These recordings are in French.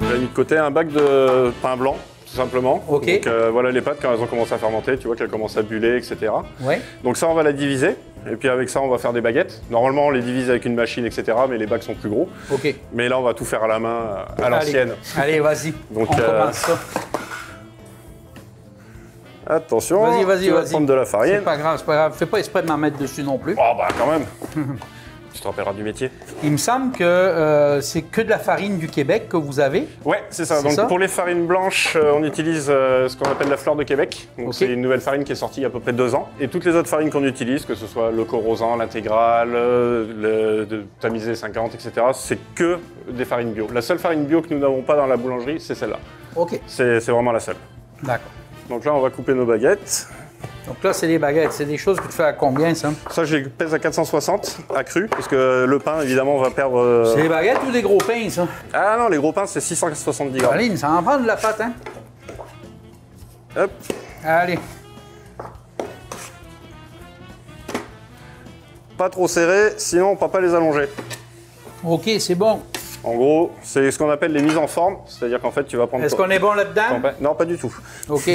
J'ai mis de côté un bac de pain blanc, tout simplement. Ok. Donc voilà les pâtes quand elles ont commencé à fermenter, tu vois qu'elles commencent à buller, etc. Ouais. Donc ça, on va la diviser. Et puis avec ça, on va faire des baguettes. Normalement, on les divise avec une machine, etc. Mais les bacs sont plus gros. Ok. Mais là, on va tout faire à la main, à l'ancienne. Allez, vas-y. Donc, on commence ça. Attention, Vas-y. tu vas prendre de la farine. C'est pas grave. Fais pas exprès de m'en mettre dessus non plus. Oh bah quand même. Tu te rappelleras du métier. Il me semble que c'est que de la farine du Québec que vous avez. Ouais, c'est ça. Donc pour les farines blanches, on utilise ce qu'on appelle la fleur de Québec. Donc c'est une nouvelle farine qui est sortie il y a à peu près 2 ans. Et toutes les autres farines qu'on utilise, que ce soit le Corozan, l'intégrale, le tamisé 50, etc., c'est que des farines bio. La seule farine bio que nous n'avons pas dans la boulangerie, c'est celle-là. Ok. C'est vraiment la seule. D'accord. Donc là, on va couper nos baguettes. Donc là, c'est des baguettes. C'est des choses que tu fais à combien, ça? Ça, je les pèse à 460 à cru, parce que le pain, évidemment, on va perdre... C'est des baguettes ou des gros pains, ça? Ah non, les gros pains, c'est 670 grammes. Aline, ça en prend de la pâte, hein? Hop. Allez. Pas trop serré, sinon on ne peut pas les allonger. Ok, c'est bon. En gros, c'est ce qu'on appelle les mises en forme, c'est-à-dire qu'en fait, tu vas prendre... Est-ce qu'on est bon là-dedans? Non, pas du tout. Ok.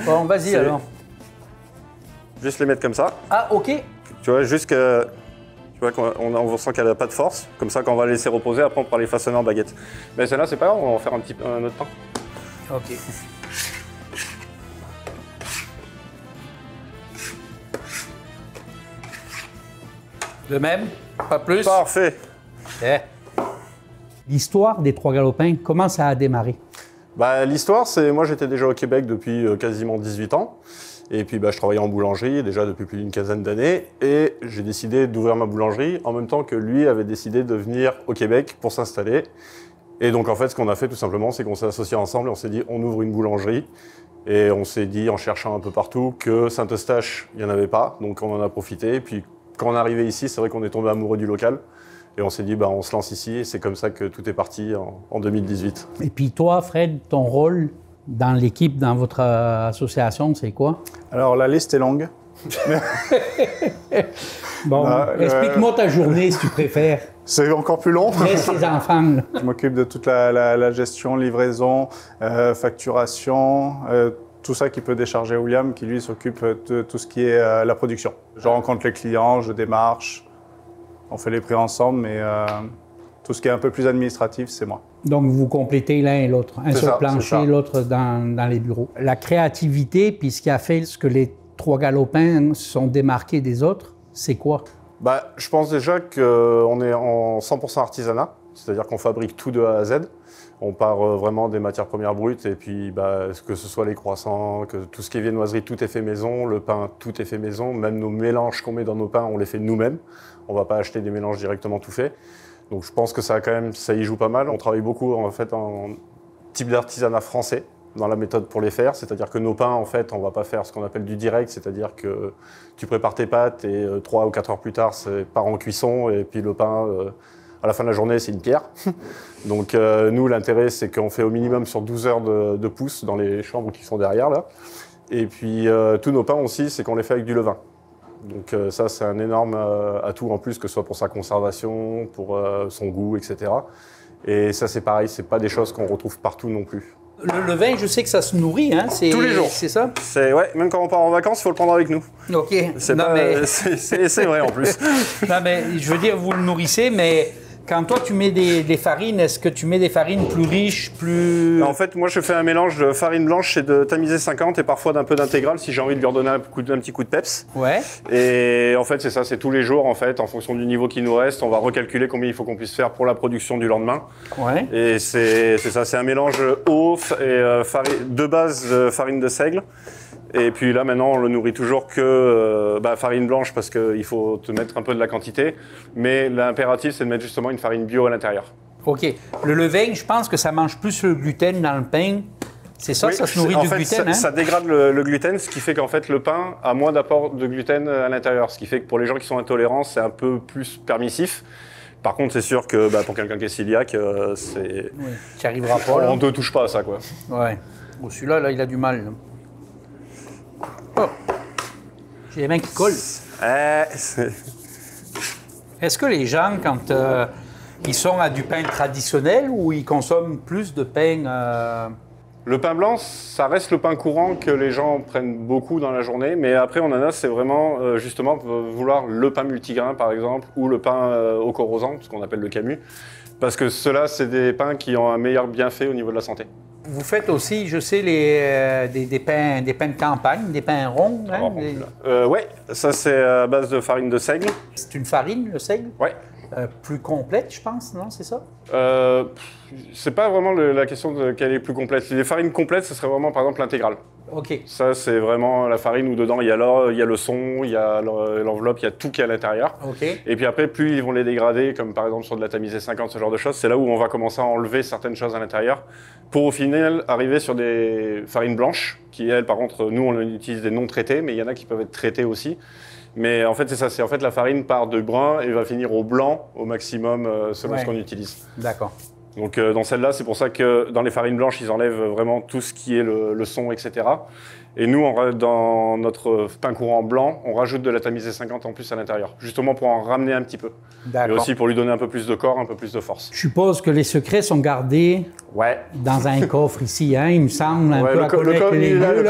Bon, vas-y alors. Juste les mettre comme ça. Ah, ok. Tu vois, juste que... Tu vois qu'on sent qu'elle n'a pas de force. Comme ça, quand on va les laisser reposer, après on pourra les façonner en baguette. Mais celle-là, c'est pas grave, on va en faire un autre pain. Ok. De même? Pas plus? Parfait. Eh. L'histoire des Trois Galopins, comment ça a démarré? Bah, l'histoire, c'est... Moi, j'étais déjà au Québec depuis quasiment 18 ans. Et puis, je travaillais en boulangerie déjà depuis plus d'une quinzaine d'années. Et j'ai décidé d'ouvrir ma boulangerie en même temps que lui avait décidé de venir au Québec pour s'installer. Et donc, en fait, ce qu'on a fait tout simplement, c'est qu'on s'est associés ensemble et on s'est dit, on ouvre une boulangerie. Et on s'est dit, en cherchant un peu partout, que Saint-Eustache, il n'y en avait pas. Donc, on en a profité. Et puis, quand on est arrivé ici, c'est vrai qu'on est tombé amoureux du local. Et on s'est dit, on se lance ici. Et c'est comme ça que tout est parti en 2018. Et puis toi, Fred, ton rôle dans l'équipe, dans votre association, c'est quoi? Alors, la liste est longue. Bon, explique-moi ta journée, si tu préfères. C'est encore plus long. Laisse les enfants. Là. Je m'occupe de toute la gestion, livraison, facturation, tout ça qui peut décharger William, qui lui s'occupe de tout ce qui est la production. Je rencontre les clients, je démarche, on fait les prix ensemble, mais tout ce qui est un peu plus administratif, c'est moi. Donc, vous complétez l'un et l'autre. Un sur le plancher, l'autre dans les bureaux. La créativité, puis ce qui a fait ce que les Trois Galopins sont démarqués des autres, c'est quoi? Je pense déjà qu'on est en 100% artisanat, c'est-à-dire qu'on fabrique tout de A à Z. On part vraiment des matières premières brutes et puis que ce soit les croissants, que tout ce qui est viennoiserie, tout est fait maison, le pain, tout est fait maison. Même nos mélanges qu'on met dans nos pains, on les fait nous-mêmes. On ne va pas acheter des mélanges directement tout faits. Donc je pense que ça y joue pas mal. On travaille beaucoup en fait en type d'artisanat français dans la méthode pour les faire, c'est-à-dire que nos pains, en fait, on ne va pas faire ce qu'on appelle du direct, c'est-à-dire que tu prépares tes pâtes et 3 ou 4 heures plus tard, c'est part en cuisson et puis le pain, à la fin de la journée, c'est une pierre. Donc nous, l'intérêt, c'est qu'on fait au minimum sur 12 heures de pousse dans les chambres qui sont derrière, là. Et puis tous nos pains aussi, c'est qu'on les fait avec du levain. Donc ça, c'est un énorme atout en plus, que ce soit pour sa conservation, pour son goût, etc. Et ça, c'est pareil, c'est pas des choses qu'on retrouve partout non plus. Le vin, je sais que ça se nourrit, hein? Tous les jours. C'est ça? Ouais, même quand on part en vacances, il faut le prendre avec nous. OK. C'est vrai en plus. Non, mais je veux dire, vous le nourrissez, mais quand toi, tu mets des farines, est-ce que tu mets des farines plus riches, plus... En fait, moi, je fais un mélange de farine blanche et de tamisé 50 et parfois d'un peu d'intégrale si j'ai envie de lui redonner un petit coup de peps. Ouais. Et en fait, c'est ça, c'est tous les jours, en fait, en fonction du niveau qui nous reste, on va recalculer combien il faut qu'on puisse faire pour la production du lendemain. Ouais. Et c'est ça, c'est un mélange eau et de base de farine de seigle Et puis là, maintenant, on le nourrit toujours que farine blanche parce qu'il faut te mettre un peu de la quantité. Mais l'impératif, c'est de mettre justement une farine bio à l'intérieur. OK. Le levain, je pense que ça mange plus le gluten dans le pain. C'est ça, oui, ça se nourrit du gluten, ça dégrade le gluten, ce qui fait qu'en fait, le pain a moins d'apport de gluten à l'intérieur. Ce qui fait que pour les gens qui sont intolérants, c'est un peu plus permissif. Par contre, c'est sûr que pour quelqu'un qui est cœliaque, c'est... Oui, tu n'y arriveras pas. On ne te touche pas à ça, quoi. Ouais. Bon, celui-là, là, il a du mal. Là. Oh. J'ai les mains qui collent. Est-ce que les gens, quand ils sont à du pain traditionnel ou ils consomment plus de pain Le pain blanc, ça reste le pain courant que les gens prennent beaucoup dans la journée. Mais après, en ananas, c'est vraiment justement vouloir le pain multigrain, par exemple, ou le pain au corrosant, ce qu'on appelle le camus. Parce que ceux-là, c'est des pains qui ont un meilleur bienfait au niveau de la santé. Vous faites aussi, je sais, des pains de campagne, des pains ronds. Hein, oui, ça c'est à base de farine de seigle. C'est une farine, le seigle? Oui. Plus complète, je pense, non? C'est ça? C'est pas vraiment la question de qu'elle est plus complète. Les farines complètes, ce serait vraiment par exemple l'intégrale. OK. Ça, c'est vraiment la farine où dedans, il y a le son, il y a l'enveloppe, il y a tout qui est à l'intérieur. OK. Et puis après, plus ils vont les dégrader, comme par exemple sur de la tamisée 50, ce genre de choses, c'est là où on va commencer à enlever certaines choses à l'intérieur pour au final arriver sur des farines blanches qui, elles, par contre, nous, on utilise des non traités, mais il y en a qui peuvent être traitées aussi. Mais en fait, c'est ça. C'est en fait la farine part de brun et va finir au blanc au maximum selon ce qu'on utilise. D'accord. Donc dans celle-là, c'est pour ça que dans les farines blanches, ils enlèvent vraiment tout ce qui est le son, etc. Et nous, dans notre pain courant blanc, on rajoute de la tamisée 50 en plus à l'intérieur, justement pour en ramener un petit peu. D'accord. Et aussi pour lui donner un peu plus de corps, un peu plus de force. Je suppose que les secrets sont gardés dans un coffre ici, hein, il me semble, un peu à connaître les deux.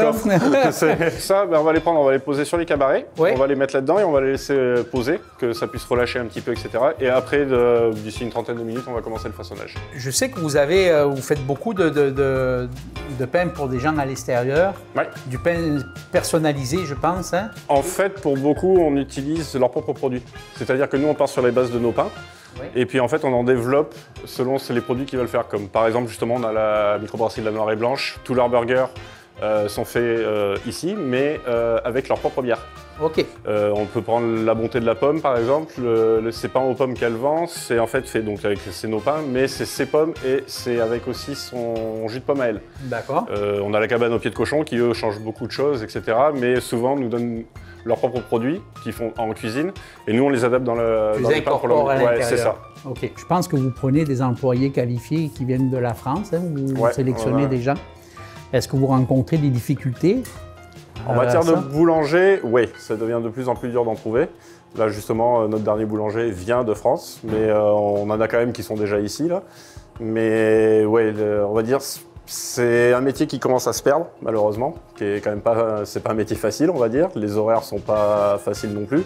C'est ça, on va les prendre, on va les poser sur les cabarets, on va les mettre là-dedans et on va les laisser poser, que ça puisse relâcher un petit peu, etc. Et après, d'ici une trentaine de minutes, on va commencer le façonnage. Je sais que vous faites beaucoup de pain pour des gens à l'extérieur. Ouais. Du pain personnalisé, je pense. Hein? En fait, pour beaucoup, on utilise leurs propres produits. C'est-à-dire que nous, on part sur les bases de nos pains. Oui. Et puis, en fait, on en développe selon les produits qu'ils veulent faire. Comme par exemple, justement, on a la microbrasserie de la Noire et Blanche. Tous leurs burgers sont faits ici, mais avec leur propre bière. OK. On peut prendre la bonté de la pomme, par exemple. Ces pains aux pommes qu'elle vend, c'est en fait fait donc avec nos pains, mais c'est ses pommes et c'est avec aussi son jus de pomme à elle. D'accord. On a la cabane au pied de cochon qui, eux, changent beaucoup de choses, etc. Mais souvent, nous donnent leurs propres produits qu'ils font en cuisine et nous, on les adapte dans les pains pour leur... Ouais, c'est ça. OK. Je pense que vous prenez des employés qualifiés qui viennent de la France, hein, vous sélectionnez des gens. Est-ce que vous rencontrez des difficultés? En matière de boulanger, oui, ça devient de plus en plus dur d'en trouver. Là, justement, notre dernier boulanger vient de France, mais on en a quand même qui sont déjà ici, là. Mais oui, on va dire, c'est un métier qui commence à se perdre, malheureusement, qui est quand même pas, c'est pas un métier facile, on va dire. Les horaires sont pas faciles non plus.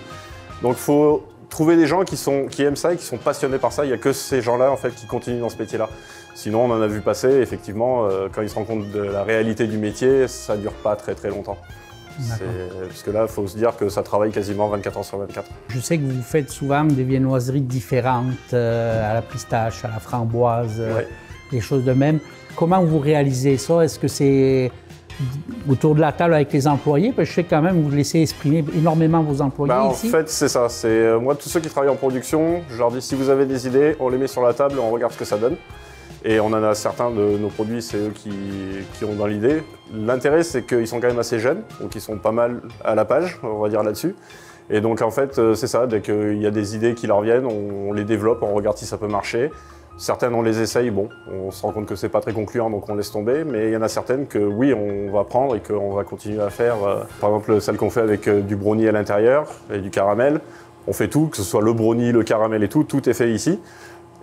Donc, il faut trouver des gens qui aiment ça et qui sont passionnés par ça. Il n'y a que ces gens-là, en fait, qui continuent dans ce métier-là. Sinon, on en a vu passer, effectivement, quand ils se rendent compte de la réalité du métier, ça ne dure pas très très longtemps. Parce que là, il faut se dire que ça travaille quasiment 24 heures sur 24. Je sais que vous faites souvent des viennoiseries différentes, à la pistache, à la framboise, des choses de même. Comment vous réalisez ça? Est-ce que c'est autour de la table avec les employés? Parce que je sais quand même que vous laissez exprimer énormément vos employés ici. En fait, c'est ça. Moi, tous ceux qui travaillent en production, je leur dis si vous avez des idées, on les met sur la table et on regarde ce que ça donne. Et on en a certains de nos produits, c'est eux qui ont dans l'idée. L'intérêt, c'est qu'ils sont quand même assez jeunes, donc ils sont pas mal à la page, on va dire là-dessus. Et donc en fait, c'est ça, dès qu'il y a des idées qui leur viennent, on les développe, on regarde si ça peut marcher. Certaines, on les essaye, bon, on se rend compte que c'est pas très concluant, donc on laisse tomber. Mais il y en a certaines que oui, on va prendre et qu'on va continuer à faire. Par exemple, celle qu'on fait avec du brownie à l'intérieur et du caramel. On fait tout, que ce soit le brownie, le caramel et tout est fait ici.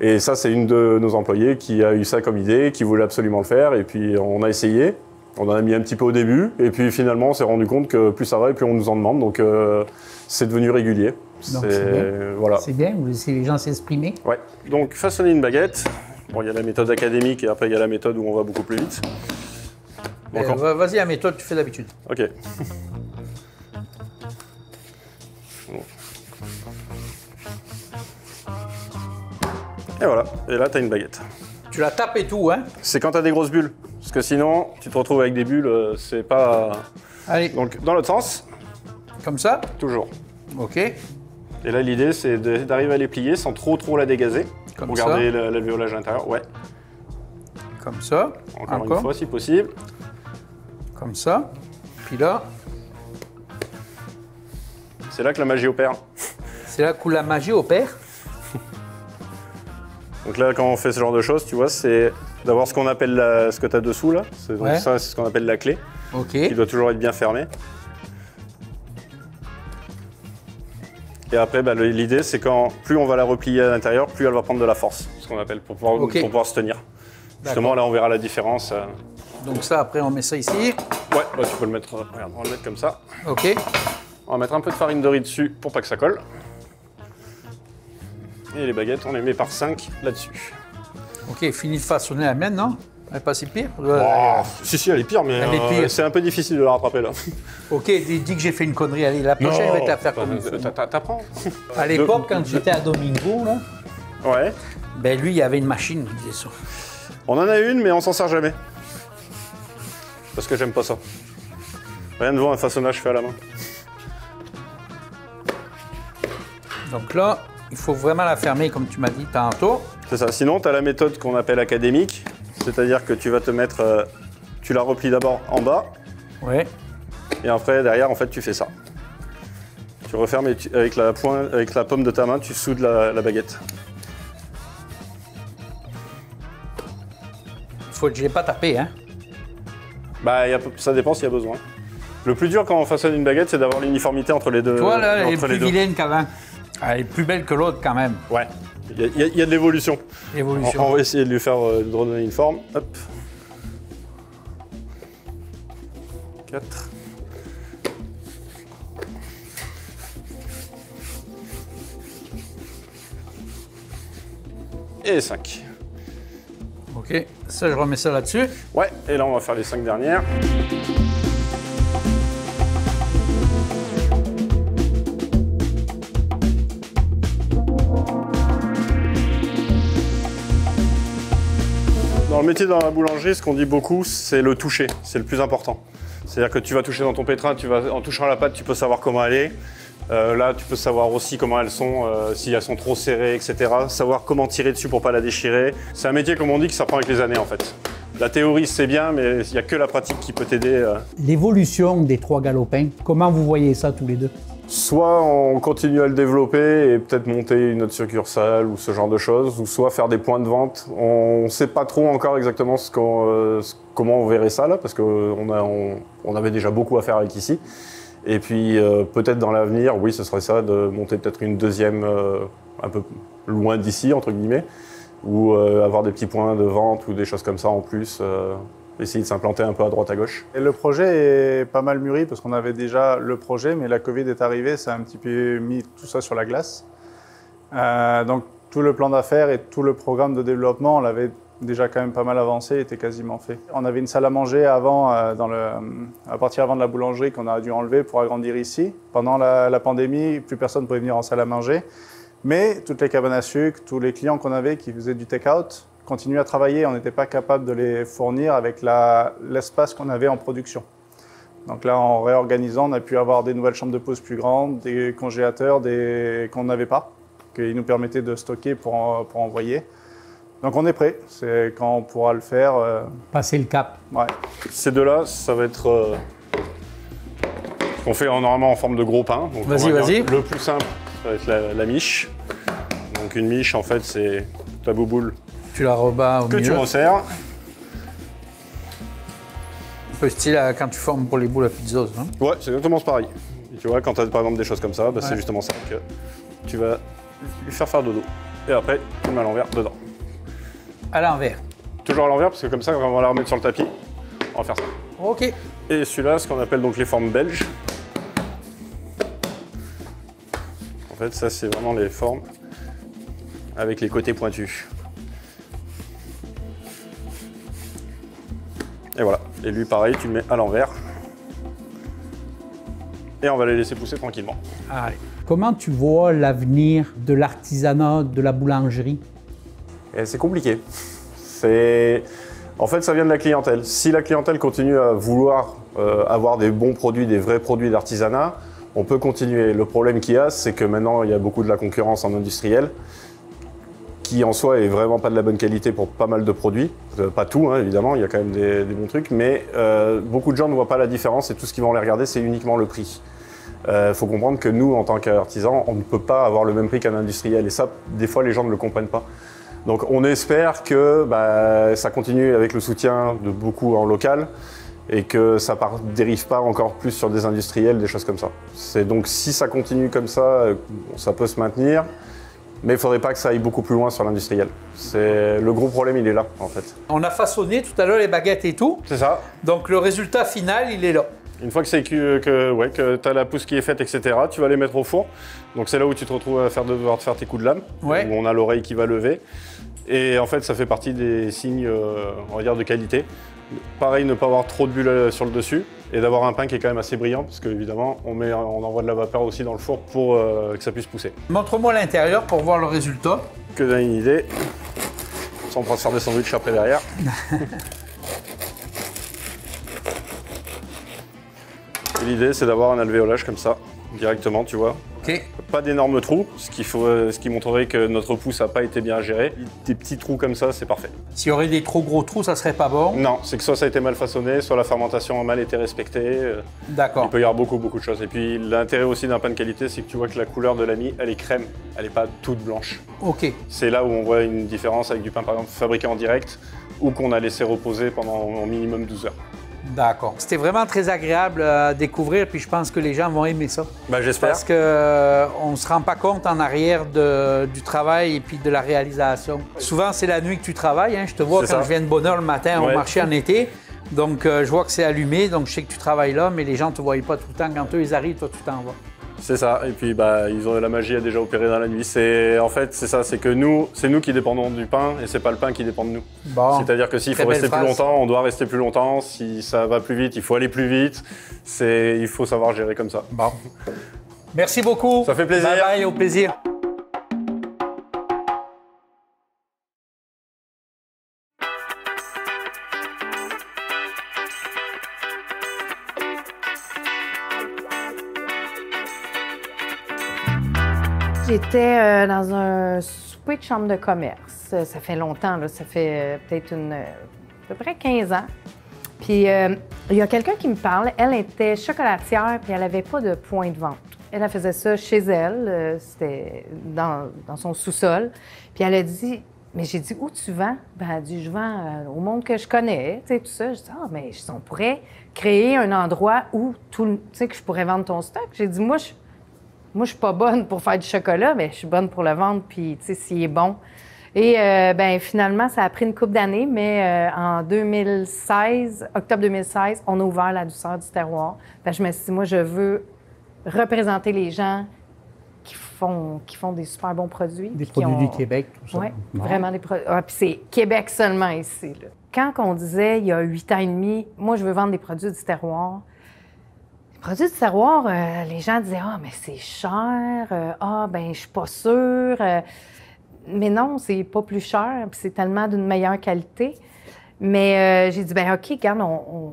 Et ça, c'est une de nos employés qui a eu ça comme idée, qui voulait absolument le faire. Et puis, on a essayé. On en a mis un petit peu au début. Et puis, finalement, on s'est rendu compte que plus ça va et plus on nous en demande. Donc, c'est devenu régulier. C'est bien. Voilà. C'est bien, vous laissez les gens s'exprimer. Ouais. Donc, façonner une baguette. Bon, il y a la méthode académique et après, il y a la méthode où on va beaucoup plus vite. Vas-y, la méthode, tu fais d'habitude. OK. Et voilà, et là, tu as une baguette. Tu la tapes et tout, hein? C'est quand tu as des grosses bulles. Parce que sinon, tu te retrouves avec des bulles, c'est pas Allez. Donc dans l'autre sens, Comme ça? toujours. OK. Et là, l'idée, c'est d'arriver à les plier sans trop la dégazer. Comme pour ça. garder l'alvéolage à l'intérieur. Ouais. Comme ça. Encore une fois, si possible. Comme ça. Puis là, C'est là que la magie opère. c'est là où la magie opère. Donc là, quand on fait ce genre de choses, tu vois, c'est d'avoir ce qu'on appelle ce que tu as dessous là. Donc Ouais. ça, c'est ce qu'on appelle la clé, OK. qui doit toujours être bien fermée. Et après, bah, l'idée, c'est quand plus on va la replier à l'intérieur, plus elle va prendre de la force, ce qu'on appelle, pour pouvoir se tenir. Justement, là, on verra la différence. Donc ça, après, on met ça ici. Ouais, bah, tu peux le mettre, regarde, on va le mettre comme ça. OK. On va mettre un peu de farine de riz dessus pour pas que ça colle. Et les baguettes, on les met par 5 là-dessus. OK, fini de façonner la mienne, non? Elle n'est pas si pire? Oh, si, elle est pire, mais Elle est pire. c'est un peu difficile de la rattraper là. OK, dis que j'ai fait une connerie. Allez, la prochaine, je vais te la faire comme il faut. T'apprends. À l'époque, quand j'étais à Domingo, là, Ouais. ben lui, il y avait une machine qui faisait ça. On en a une, mais on s'en sert jamais. Parce que j'aime pas ça. Rien de voir un façonnage fait à la main. Donc là, il faut vraiment la fermer, comme tu m'as dit tantôt. C'est ça. Sinon, tu as la méthode qu'on appelle académique. C'est-à-dire que tu vas te mettre... tu la replies d'abord en bas. Oui. Et après, derrière, en fait, tu fais ça. Tu refermes et avec la paume de ta main, tu soudes la baguette. Faut que je l'ai pas tapé, hein? Bah, ça dépend s'il y a besoin. Le plus dur quand on façonne une baguette, c'est d'avoir l'uniformité entre les deux. Toi, là, elle est entre plus les deux. vilaine qu'avant. Elle est plus belle que l'autre, quand même. Ouais. Il y a de l'évolution. Évolution. On va essayer de lui faire de redonner une forme. Hop. 4. Et 5. OK. Ça, je remets ça là-dessus. Ouais, et là on va faire les 5 dernières. Dans le métier dans la boulangerie, ce qu'on dit beaucoup, c'est le toucher, c'est le plus important. C'est-à-dire que tu vas toucher dans ton pétrin, en touchant la pâte, tu peux savoir comment elle est. Là, tu peux savoir aussi comment elles sont, si elles sont trop serrées, etc. Savoir comment tirer dessus pour pas la déchirer. C'est un métier, comme on dit, que ça prend avec les années, en fait. La théorie, c'est bien, mais il n'y a que la pratique qui peut t'aider. L'évolution des 3 galopins, comment vous voyez ça tous les deux? Soit on continue à le développer et peut-être monter une autre succursale ou ce genre de choses, ou soit faire des points de vente. On ne sait pas trop encore exactement comment on verrait ça là, parce qu'on avait déjà beaucoup à faire avec ici. Et puis peut-être dans l'avenir, oui, ce serait ça, de monter peut-être une deuxième un peu loin d'ici, entre guillemets, ou avoir des petits points de vente ou des choses comme ça en plus. Essayer de s'implanter un peu à droite à gauche. Et le projet est pas mal mûri parce qu'on avait déjà le projet, mais la Covid est arrivée, ça a un petit peu mis tout ça sur la glace. Donc tout le plan d'affaires et tout le programme de développement, on l'avait déjà quand même pas mal avancé, était quasiment fait. On avait une salle à manger avant, à partir avant de la boulangerie qu'on a dû enlever pour agrandir ici. Pendant la pandémie, plus personne ne pouvait venir en salle à manger. Mais toutes les cabanes à sucre, tous les clients qu'on avait qui faisaient du take-out, continuer à travailler, on n'était pas capable de les fournir avec l'espace qu'on avait en production. Donc là, en réorganisant, on a pu avoir des nouvelles chambres de pause plus grandes, des congélateurs qu'on n'avait pas, qui nous permettaient de stocker pour envoyer. Donc on est prêt, c'est quand on pourra le faire. Passer le cap. Ouais. Ces deux-là, ça va être ce qu'on fait normalement en forme de gros pain. Donc, Vas-y, vas-y. Le plus simple, ça va être la miche. Donc une miche, en fait, c'est ta bouboule Tu la rebats au que milieu. tu resserres. Un peu style quand tu formes pour les boules à pizza, hein? Ouais, c'est exactement pareil. Et tu vois, quand tu as par exemple des choses comme ça, bah, c'est justement ça que tu vas lui faire dodo. Et après, tu le mets à l'envers dedans. À l'envers. Toujours à l'envers, parce que comme ça, quand on va la remettre sur le tapis, on va faire ça. OK. Et celui-là, ce qu'on appelle donc les formes belges. En fait, ça, c'est vraiment les formes avec les côtés pointus. Et voilà. Et lui, pareil, tu le mets à l'envers. Et on va les laisser pousser tranquillement. Allez. Comment tu vois l'avenir de l'artisanat, de la boulangerie? Et c'est compliqué. En fait, ça vient de la clientèle. Si la clientèle continue à vouloir avoir des bons produits, des vrais produits d'artisanat, on peut continuer. Le problème qu'il y a, c'est que maintenant, il y a beaucoup de la concurrence en industriel, qui en soi est vraiment pas de la bonne qualité pour pas mal de produits. Pas tout, hein, évidemment, il y a quand même des bons trucs, mais beaucoup de gens ne voient pas la différence et tout ce qu'ils vont les regarder, c'est uniquement le prix. Faut comprendre que nous, en tant qu'artisans, on ne peut pas avoir le même prix qu'un industriel et ça, des fois, les gens ne le comprennent pas. Donc on espère que ça continue avec le soutien de beaucoup en local et que ça ne dérive pas encore plus sur des industriels, des choses comme ça. Donc si ça continue comme ça peut se maintenir, mais il ne faudrait pas que ça aille beaucoup plus loin sur l'industriel. Le gros problème, il est là, en fait. On a façonné tout à l'heure les baguettes et tout. C'est ça. Donc le résultat final, il est là. Une fois que tu as la pousse qui est faite, etc., tu vas les mettre au four. Donc c'est là où tu te retrouves à devoir te faire tes coups de lame, où on a l'oreille qui va lever. Et en fait, ça fait partie des signes, on va dire, de qualité. Pareil, ne pas avoir trop de bulles sur le dessus et d'avoir un pain qui est quand même assez brillant, parce qu'évidemment, on envoie de la vapeur aussi dans le four pour que ça puisse pousser. Montre-moi l'intérieur pour voir le résultat. Que donne une idée. Ça, on pourra se faire des sandwichs après derrière. L'idée, c'est d'avoir un alvéolage comme ça, directement, tu vois. Okay. Pas d'énormes trous, ce qui montrerait que notre pousse n'a pas été bien géré. Des petits trous comme ça, c'est parfait. S'il y aurait des trop gros trous, ça serait pas bon? Non, c'est que soit ça a été mal façonné, soit la fermentation a mal été respectée. D'accord. Il peut y avoir beaucoup de choses. Et puis l'intérêt aussi d'un pain de qualité, c'est que tu vois que la couleur de la mie, elle est crème, elle n'est pas toute blanche. Ok. C'est là où on voit une différence avec du pain, par exemple, fabriqué en direct ou qu'on a laissé reposer pendant au minimum 12 heures. D'accord. C'était vraiment très agréable à découvrir, puis je pense que les gens vont aimer ça. J'espère. Parce qu'on ne se rend pas compte en arrière du travail et puis de la réalisation. Souvent, c'est la nuit que tu travailles. Hein. Je te vois quand je viens de bonne heure le matin au marché en été. Donc, je vois que c'est allumé, donc je sais que tu travailles là, mais les gens ne te voient pas tout le temps. Quand eux, ils arrivent, toi, tu t'en vas. C'est ça, et puis la magie a déjà opéré dans la nuit. En fait, c'est ça, c'est que c'est nous qui dépendons du pain et c'est pas le pain qui dépend de nous. Bon, c'est-à-dire que s'il faut rester plus longtemps, on doit rester plus longtemps. Si ça va plus vite, il faut aller plus vite. Il faut savoir gérer comme ça. Bon. Merci beaucoup. Ça fait plaisir. Bye bye, au plaisir. J'étais dans un souper de chambre de commerce. Ça fait longtemps, là. Ça fait peut-être à peu près 15 ans. Puis il y a quelqu'un qui me parle. Elle était chocolatière, puis elle n'avait pas de point de vente. Elle faisait ça chez elle. C'était dans son sous-sol. Puis elle a dit, mais j'ai dit, où tu vends? Elle a dit, je vends au monde que je connais, tu sais, tout ça. Je dis, mais on pourrait créer un endroit où tu sais, que je pourrais vendre ton stock. J'ai dit, moi, je suis pas bonne pour faire du chocolat, mais je suis bonne pour le vendre, puis, tu sais, s'il est bon. Et, finalement, ça a pris une couple d'années, mais en 2016, octobre 2016, on a ouvert la douceur du terroir. Je me suis dit, moi, je veux représenter les gens qui font des super bons produits. Des produits du Québec, tout ça. Oui, vraiment des produits. Puis c'est Québec seulement ici, là. Quand on disait, il y a 8 ans et demi, moi, je veux vendre des produits du terroir, produits du terroir, les gens disaient « Ah, mais c'est cher. Je suis pas sûre. Mais non, c'est pas plus cher, puis c'est tellement d'une meilleure qualité. Mais j'ai dit « OK, regarde, on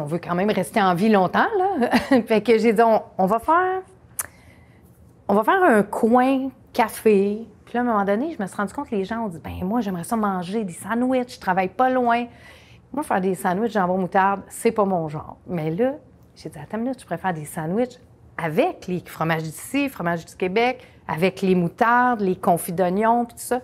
veut quand même rester en vie longtemps, là. » Fait que j'ai dit on va faire un coin café. Puis là, à un moment donné, je me suis rendu compte que les gens ont dit « moi, j'aimerais ça manger des sandwichs, je travaille pas loin. Moi, faire des sandwichs jambon moutarde, c'est pas mon genre. » Mais là, j'ai dit, attends une minute, je préfère des sandwichs avec les fromages d'ici, fromages du Québec, avec les moutardes, les confits d'oignons, puis tout ça.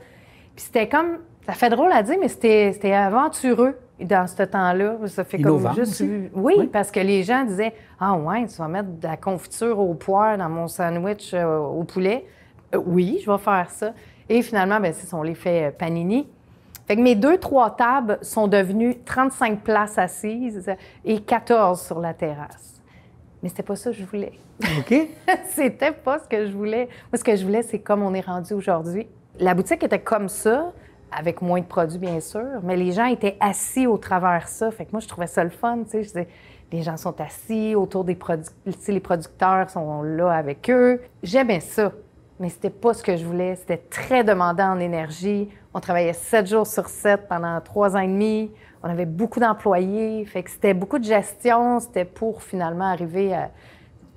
Puis c'était comme, ça fait drôle à dire, mais c'était aventureux dans ce temps-là. Ça fait innovant comme juste. aussi. Oui, parce que les gens disaient, ah ouais, tu vas mettre de la confiture au poire dans mon sandwich au poulet. Oui, je vais faire ça. Et finalement, on les fait panini. Fait que mes 2-3 tables sont devenues 35 places assises et 14 sur la terrasse. Mais c'était pas ça que je voulais. OK. C'était pas ce que je voulais. Moi, ce que je voulais, c'est comme on est rendu aujourd'hui. La boutique était comme ça, avec moins de produits, bien sûr, mais les gens étaient assis au travers ça. Fait que moi, je trouvais ça le fun, tu sais. Je disais, les gens sont assis autour des produits, les producteurs sont là avec eux. J'aimais ça. mais c'était pas ce que je voulais. C'était très demandant en énergie. On travaillait 7 jours sur 7 pendant 3 ans et demi. On avait beaucoup d'employés. Fait que c'était beaucoup de gestion. C'était pour finalement arriver à...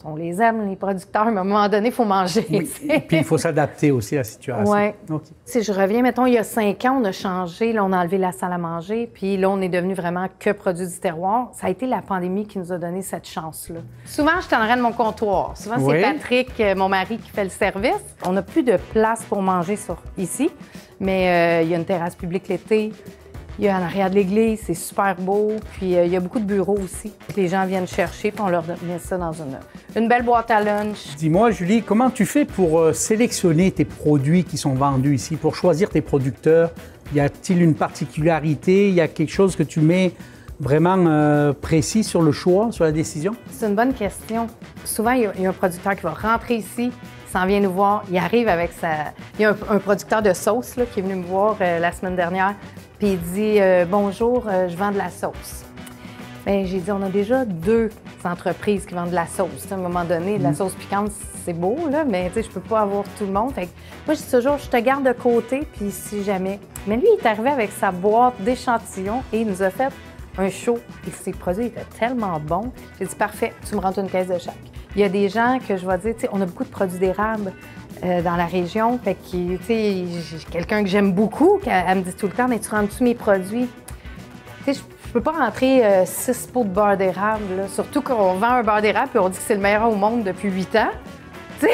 On les aime, les producteurs, mais à un moment donné, il faut manger. Oui. Et puis, il faut s'adapter aussi à la situation. Oui. Okay. Si je reviens, mettons, il y a 5 ans, on a changé. Là, on a enlevé la salle à manger. Puis là, on est devenu vraiment que produit du terroir. Ça a été la pandémie qui nous a donné cette chance-là. Souvent, je suis en arrière de mon comptoir. Souvent, c'est Patrick, mon mari, qui fait le service. On n'a plus de place pour manger ici, mais il y a une terrasse publique l'été. Il y a en arrière de l'église, c'est super beau. Puis il y a beaucoup de bureaux aussi. Les gens viennent chercher, puis on leur met ça dans une belle boîte à lunch. Dis-moi, Julie, comment tu fais pour sélectionner tes produits qui sont vendus ici, pour choisir tes producteurs? Y a-t-il une particularité? Y a quelque chose que tu mets vraiment précis sur le choix, sur la décision? C'est une bonne question. Souvent, il y a un producteur qui va rentrer ici, s'en vient nous voir, il arrive avec sa... Il y a un producteur de sauce là, qui est venu me voir la semaine dernière. Puis il dit « Bonjour, je vends de la sauce. » Bien, j'ai dit « On a déjà 2 entreprises qui vendent de la sauce. » À un moment donné, de la sauce piquante, c'est beau, là, mais je peux pas avoir tout le monde. Fait que moi, je dis toujours « Je te garde de côté, puis si jamais... » Mais lui, il est arrivé avec sa boîte d'échantillons et il nous a fait un show. Et ses produits étaient tellement bons. J'ai dit « Parfait, tu me rentres une caisse de chaque. » Il y a des gens que je vais dire « Tu sais, on a beaucoup de produits d'érable. » Dans la région. Fait que, tu sais, j'ai quelqu'un que j'aime beaucoup, elle me dit tout le temps, mais tu rentres-tu mes produits? Tu sais, je peux pas rentrer 6 pots de beurre d'érable, là. Surtout qu'on vend un beurre d'érable et on dit que c'est le meilleur au monde depuis 8 ans. Tu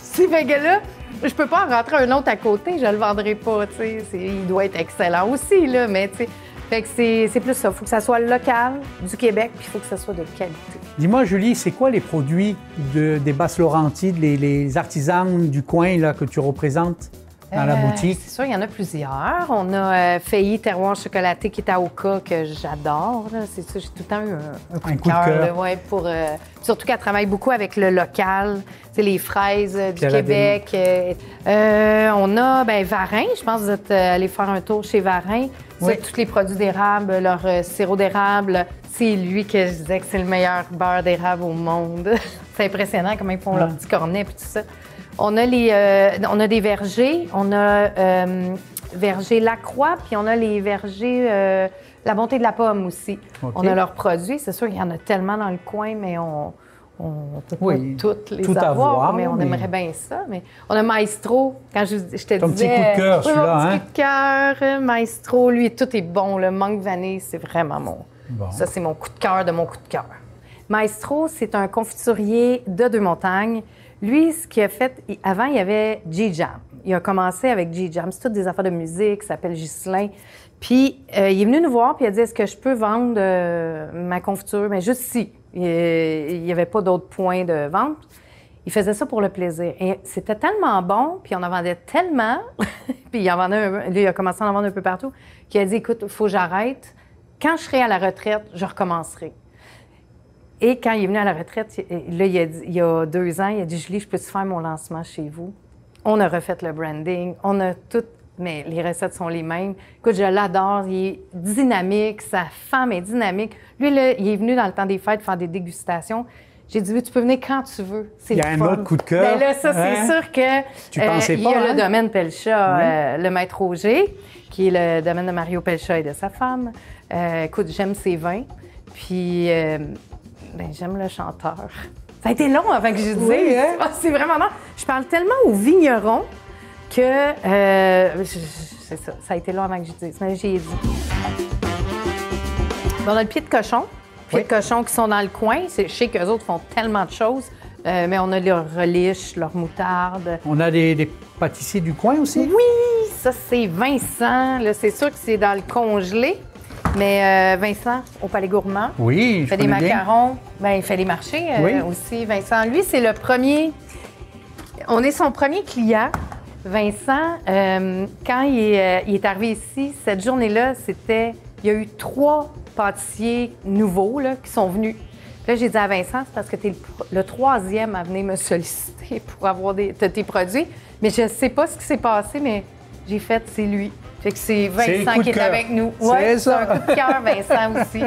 sais, fait que là, je peux pas en rentrer un autre à côté, je le vendrai pas, tu sais. Il doit être excellent aussi, là, mais tu sais. Fait que c'est plus ça. Il faut que ça soit local, du Québec, puis il faut que ça soit de qualité. Dis-moi, Julie, c'est quoi les produits des Basses-Laurentides, les artisans du coin là, que tu représentes dans la boutique? C'est sûr, il y en a plusieurs. On a Feilly Terroir Chocolaté qui est à Oka, que j'adore. C'est ça, j'ai tout le temps eu un coup de cœur. Ouais, surtout qu'elle travaille beaucoup avec le local, les fraises du Québec. On a Varin, je pense que vous êtes allé faire un tour chez Varin. Oui. Ça, tous les produits d'érable, leur sirop d'érable, c'est lui que je disais que c'est le meilleur beurre d'érable au monde. C'est impressionnant comment ils font leurs petits cornets et tout ça. On a des vergers, on a verger Lacroix, puis on a les vergers La Bonté de la Pomme aussi. Okay. On a leurs produits, c'est sûr qu'il y en a tellement dans le coin, mais on peut pas toutes les avoir, mais on aimerait bien ça. Mais on a Maestro, quand je te disais... Ton petit coup de cœur, celui-là, hein? Mon petit coup de cœur, Maestro, lui, tout est bon. Le mangue vanille, c'est vraiment bon. Ça, c'est mon coup de cœur de mon coup de cœur. Maestro, c'est un confiturier de Deux-Montagnes. Lui, ce qu'il a fait, avant, il y avait G-Jam. Il a commencé avec G-Jam. C'est toutes des affaires de musique, ça s'appelle Ghislain. Puis, il est venu nous voir, puis il a dit, est-ce que je peux vendre ma confiture? Mais juste ici. Il n'y avait pas d'autres points de vente. Il faisait ça pour le plaisir. Et c'était tellement bon, puis on en vendait tellement, puis il a commencé à en vendre un peu partout, qu'il a dit, écoute, il faut que j'arrête. Quand je serai à la retraite, je recommencerai. Et quand il est venu à la retraite, là, il y a 2 ans, il a dit, Julie, je peux-tu faire mon lancement chez vous? On a refait le branding, on a tout, mais les recettes sont les mêmes. Écoute, je l'adore, il est dynamique, sa femme est dynamique. Lui, là, il est venu dans le temps des fêtes faire des dégustations. J'ai dit, tu peux venir quand tu veux. Il y a un autre coup de cœur. Bien là, ça, c'est sûr que... Tu pensais il y a le domaine Pelcha, le Maître Auger, qui est le domaine de Mario Pelcha et de sa femme. Écoute, j'aime ses vins. Puis, j'aime le chanteur. Ça a été long avant que je dise. Oui, hein? C'est vraiment long. Je parle tellement aux vignerons que... c'est ça. Ça a été long avant que je dise. Mais j'ai dit. On a le pied de cochon. Pieds de cochon qui sont dans le coin. Je sais qu'eux autres font tellement de choses, mais on a leur relish, leur moutarde. On a des pâtissiers du coin aussi? Oui, ça c'est Vincent. Là, c'est sûr que c'est dans le congelé, mais Vincent, au Palais Gourmand. Oui, il fait des macarons. Il fait des marchés aussi. Vincent, lui, c'est le premier... On est son premier client. Vincent, quand il est arrivé ici, cette journée-là, c'était... Il y a eu 3 pâtissiers nouveaux là, qui sont venus. Là, j'ai dit à Vincent, c'est parce que tu es le 3e à venir me solliciter pour avoir tes produits. Mais je ne sais pas ce qui s'est passé, mais j'ai fait, c'est lui. Fait que c'est Vincent qui est avec nous. C'est ça. Un coup de cœur, Vincent aussi.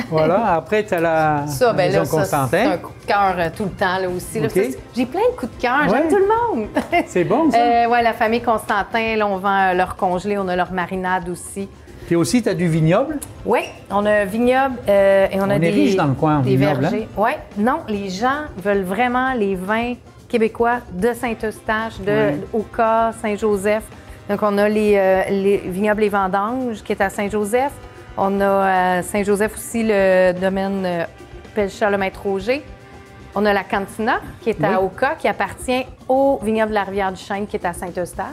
Voilà, après, tu as la maison Constantin. C'est un coup de cœur tout le temps là, aussi. Là. Okay. J'ai plein de coups de cœur, j'aime tout le monde. C'est bon, ça? Oui, la famille Constantin, là, on vend leur congelé, on a leur marinade aussi. Puis aussi, tu as du vignoble? Oui, on a un vignoble et on a est riche dans le coin en des vignoble, vergers. Hein? Oui, non, les gens veulent vraiment les vins québécois de Saint-Eustache, de Oka, Saint-Joseph. Donc, on a les vignobles Les Vendanges qui est à Saint-Joseph. On a à Saint-Joseph aussi le domaine Pelcha-le-Maître-Auger. On a la Cantina qui est à Oka, qui appartient au vignoble de la Rivière-du-Chêne qui est à Saint-Eustache.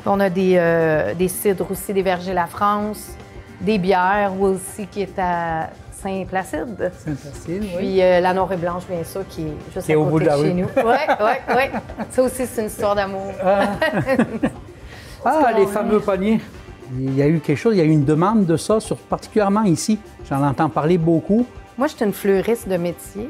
On a des cidres aussi, des vergers La France, des bières aussi qui est à Saint-Placide. Saint-Placide, oui. Puis la Noire et Blanche, bien sûr, qui est juste à côté de chez nous. Oui. Ça aussi, c'est une histoire d'amour. Les fameux paniers. Il y a eu quelque chose, il y a eu une demande de ça, particulièrement ici. J'en entends parler beaucoup. Moi, je suis une fleuriste de métier.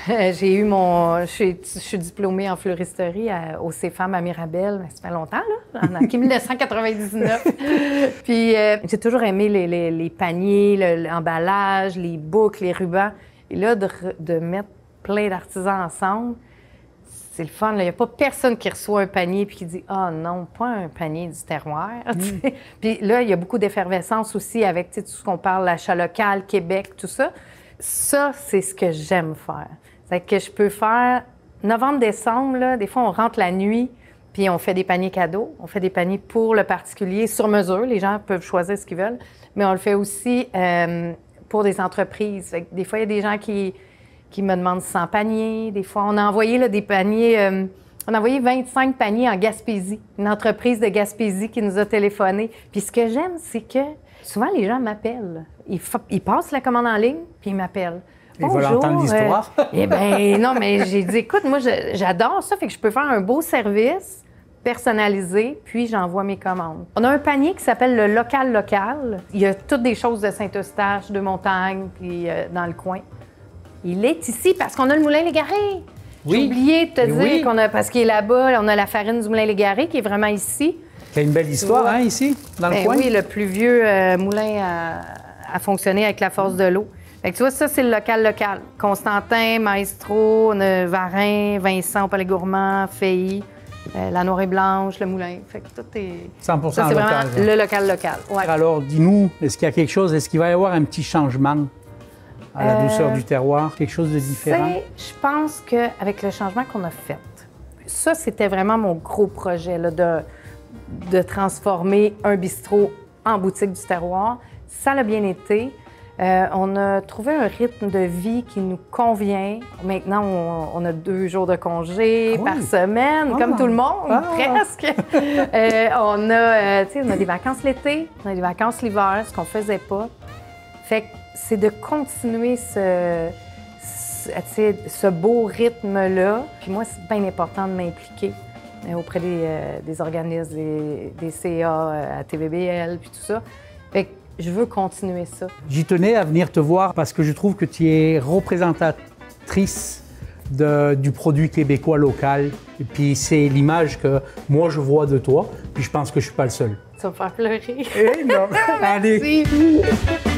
Je suis diplômée en fleuristerie au CFAM à Mirabel. Ça fait longtemps, là, en 1999. Puis j'ai toujours aimé les paniers, l'emballage, les boucles, les rubans. Et là, de mettre plein d'artisans ensemble, c'est le fun. Il n'y a pas personne qui reçoit un panier et qui dit « Ah non, pas un panier du terroir. Puis là, il y a beaucoup d'effervescence aussi avec tout ce qu'on parle, l'achat local, Québec, tout ça. Ça, c'est ce que j'aime faire. C'est que je peux faire novembre-décembre, là, des fois, on rentre la nuit, puis on fait des paniers cadeaux. On fait des paniers pour le particulier sur mesure. Les gens peuvent choisir ce qu'ils veulent. Mais on le fait aussi pour des entreprises. Fait que des fois, il y a des gens qui me demandent 100 paniers. Des fois, on a envoyé là, des paniers... on a envoyé 25 paniers en Gaspésie. Une entreprise de Gaspésie qui nous a téléphoné. Puis ce que j'aime, c'est que souvent, les gens m'appellent. Ils passent la commande en ligne, puis ils m'appellent. Ils veulent entendre l'histoire. Eh bien, non, mais j'ai dit, écoute, moi, j'adore ça, fait que je peux faire un beau service personnalisé, puis j'envoie mes commandes. On a un panier qui s'appelle le local. Il y a toutes des choses de Saint-Eustache, de Montagne, puis dans le coin. Il est ici parce qu'on a le Moulin-Légaré. Oui. J'ai oublié de te dire parce qu'il est là-bas, on a la farine du Moulin-Légaré qui est vraiment ici. Il y a une belle histoire, hein, ici, dans le coin. Oui, le plus vieux moulin a fonctionné avec la force de l'eau. Fait que tu vois, ça, c'est le local. Constantin, Maestro, on a Varin, Vincent, au Palais Gourmand, Feilly, la Noire et Blanche, le moulin. Fait que tout est... 100% ça, c'est local. vraiment le local. Ouais. Alors, dis-nous, est-ce qu'il y a quelque chose, est-ce qu'il va y avoir un petit changement à la douceur du terroir, quelque chose de différent? Je pense qu'avec le changement qu'on a fait, ça, c'était vraiment mon gros projet, là, de transformer un bistrot en boutique du terroir. Ça l'a bien été. On a trouvé un rythme de vie qui nous convient. Maintenant, on a 2 jours de congé par semaine, comme tout le monde, presque. On a des vacances l'été, on a des vacances l'hiver, ce qu'on faisait pas. Fait que c'est de continuer ce beau rythme-là. Puis moi, c'est bien important de m'impliquer auprès des organismes, des CA à TVBL, puis tout ça. Fait que je veux continuer ça. J'y tenais à venir te voir parce que je trouve que tu es représentatrice du produit québécois local. Et puis c'est l'image que moi je vois de toi. Puis je pense que je suis pas le seul. Ça me fait pleurer. Eh non! Allez! Merci.